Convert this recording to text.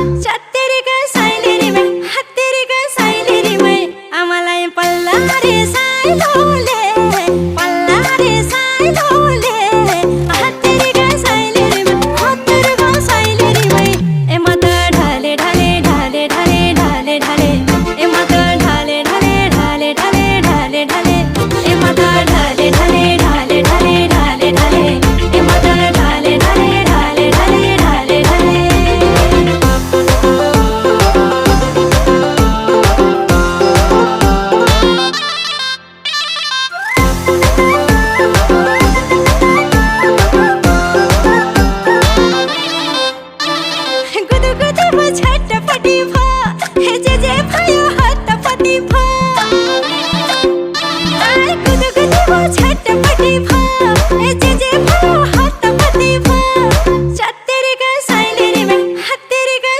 चत्तेरी का साइलेरी में हत्तेरी का साइलेरी में आमालाई पल्ला रे साइलोले पल्ला रे साइलोले हत्तेरी का साइलेरी में हत्तेरी का साइलेरी में ए माता ढाले ढाले ढाले ढाले ढाले ढाले ए माता ढाले ढाले ढाले ढाले ढाले ढाले ए माता ढाले ढाले ढाले ढाले ढाले ढाले ए माता ढाले ढाले ढाले ढाले ढाले ढाले गुदु गुदु